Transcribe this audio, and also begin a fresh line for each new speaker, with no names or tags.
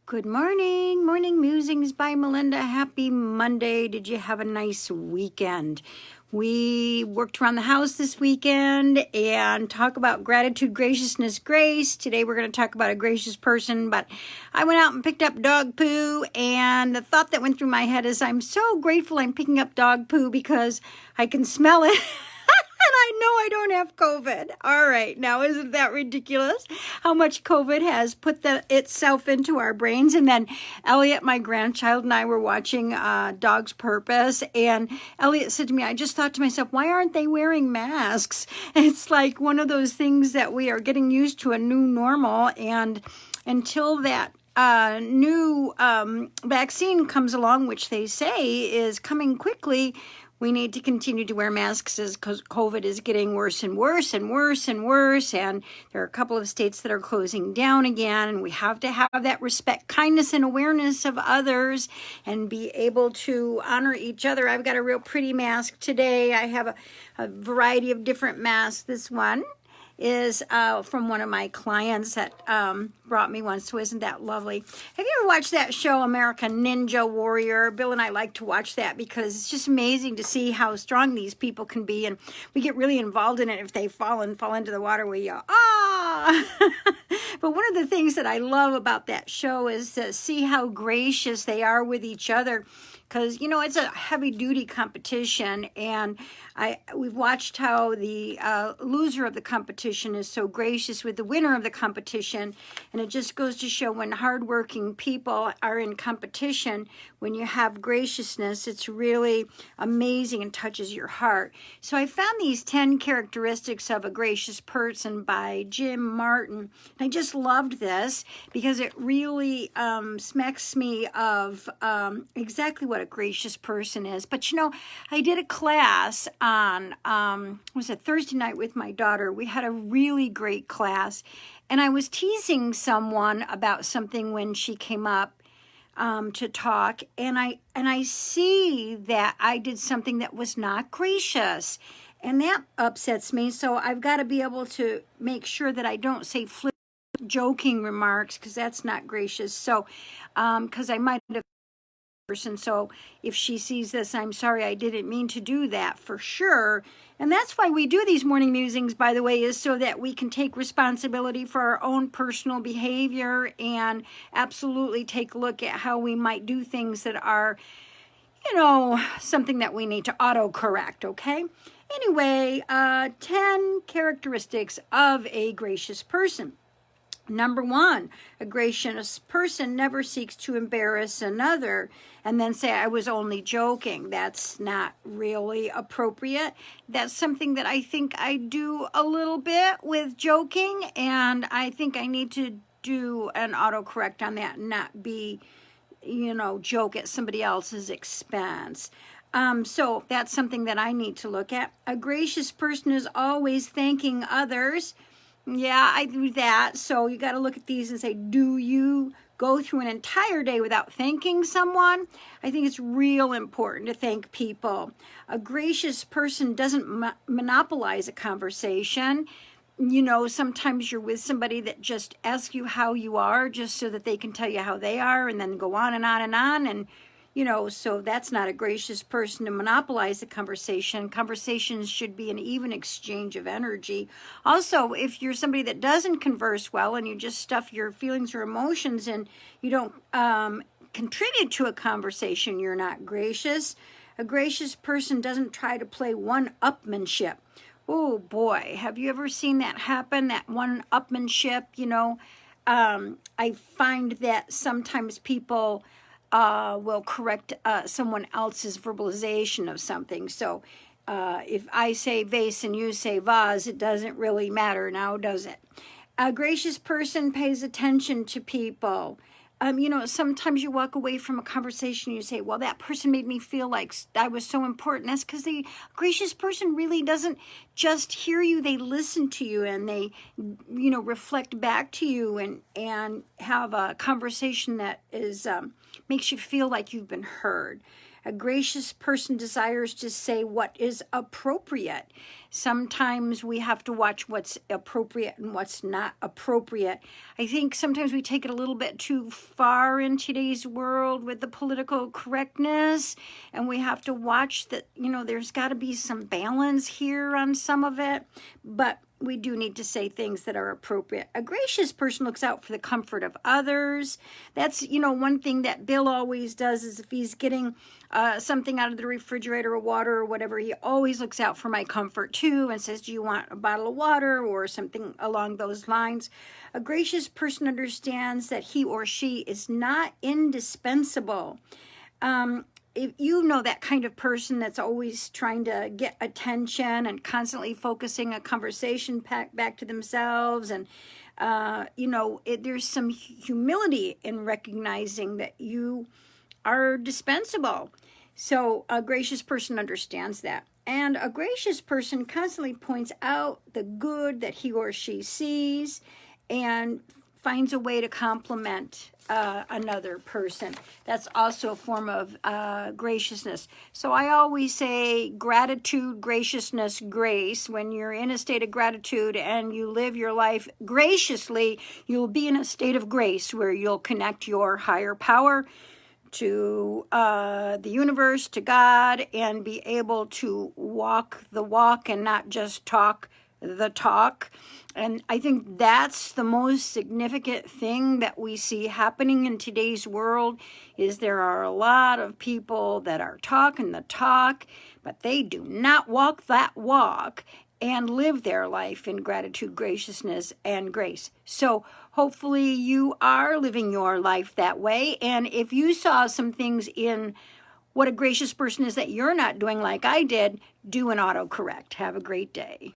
Good morning. Morning Musings by Melinda. Happy Monday. Did you have a nice weekend? We worked around the house this weekend and talk about gratitude, graciousness, grace. Today we're going to talk about a gracious person, but I went out and picked up dog poo, and the thought that went through my head is I'm so grateful I'm picking up dog poo because I can smell it. And I know I don't have COVID. All right. Now, isn't that ridiculous? How much COVID has put itself into our brains? And then Elliot, my grandchild, and I were watching Dog's Purpose. And Elliot said to me, I just thought to myself, why aren't they wearing masks? And it's like one of those things that we are getting used to, a new normal. And until that new vaccine comes along, which they say is coming quickly, we need to continue to wear masks because COVID is getting worse and worse and worse and worse. And there are a couple of states that are closing down again. And we have to have that respect, kindness, and awareness of others and be able to honor each other. I've got a real pretty mask today. I have a variety of different masks. This one is from one of my clients that brought me one, so isn't that lovely? Have you ever watched that show, American Ninja Warrior? Bill and I like to watch that because it's just amazing to see how strong these people can be, and we get really involved in it. If they fall into the water, we yell, ah! But one of the things that I love about that show is to see how gracious they are with each other, because, you know, it's a heavy-duty competition, and we've watched how the loser of the competition is so gracious with the winner of the competition, and it just goes to show when hardworking people are in competition, when you have graciousness, it's really amazing and touches your heart. So I found these 10 characteristics of a gracious person by Jim Martin, and I just loved this because it really smacks me of exactly what a gracious person is. But you know, I did a class on was it Thursday night with my daughter. We had a really great class, and I was teasing someone about something when she came up to talk, and I see that I did something that was not gracious, and that upsets me. So I've got to be able to make sure that I don't say joking remarks, because that's not gracious. So because I might have person. So if she sees this, I'm sorry, I didn't mean to do that, for sure. And that's why we do these morning musings, by the way, is so that we can take responsibility for our own personal behavior and absolutely take a look at how we might do things that are, you know, something that we need to autocorrect, okay? Anyway, 10 characteristics of a gracious person. Number 1, a gracious person never seeks to embarrass another and then say, I was only joking. That's not really appropriate. That's something that I think I do a little bit with joking, and I think I need to do an autocorrect on that and not be, you know, joke at somebody else's expense. So that's something that I need to look at. A gracious person is always thanking others. Yeah, I do that. So you got to look at these and say, do you go through an entire day without thanking someone? I think it's real important to thank people. A gracious person doesn't monopolize a conversation. You know, sometimes you're with somebody that just asks you how you are just so that they can tell you how they are and then go on and on and on. And you know, so that's not a gracious person to monopolize the conversation. Conversations should be an even exchange of energy. Also, if you're somebody that doesn't converse well and you just stuff your feelings or emotions and you don't contribute to a conversation, you're not gracious. A gracious person doesn't try to play one-upmanship. Oh boy, have you ever seen that happen? That one-upmanship, you know? I find that sometimes people will correct someone else's verbalization of something. So if I say vase and you say vase, it doesn't really matter now, does it? A gracious person pays attention to people. You know, sometimes you walk away from a conversation and you say, well, that person made me feel like I was so important. That's because the gracious person really doesn't just hear you. They listen to you and they, you know, reflect back to you and have a conversation that is makes you feel like you've been heard. A gracious person desires to say what is appropriate. Sometimes we have to watch what's appropriate and what's not appropriate. I think sometimes we take it a little bit too far in today's world with the political correctness, and we have to watch that, there's got to be some balance here on some of it, but we do need to say things that are appropriate. A gracious person looks out for the comfort of others. That's, one thing that Bill always does is if he's getting something out of the refrigerator or water or whatever, he always looks out for my comfort too and says, do you want a bottle of water or something along those lines? A gracious person understands that he or she is not indispensable. If you know that kind of person that's always trying to get attention and constantly focusing a conversation back to themselves, and there's some humility in recognizing that you are dispensable. So a gracious person understands that. And a gracious person constantly points out the good that he or she sees and finds a way to compliment another person. That's also a form of graciousness. So I always say gratitude, graciousness, grace. When you're in a state of gratitude and you live your life graciously, you'll be in a state of grace where you'll connect your higher power to the universe, to God, and be able to walk the walk and not just talk the talk. And I think that's the most significant thing that we see happening in today's world is there are a lot of people that are talking the talk, but they do not walk that walk and live their life in gratitude, graciousness, and grace. So hopefully you are living your life that way. And if you saw some things in what a gracious person is that you're not doing like I did, do an autocorrect. Have a great day.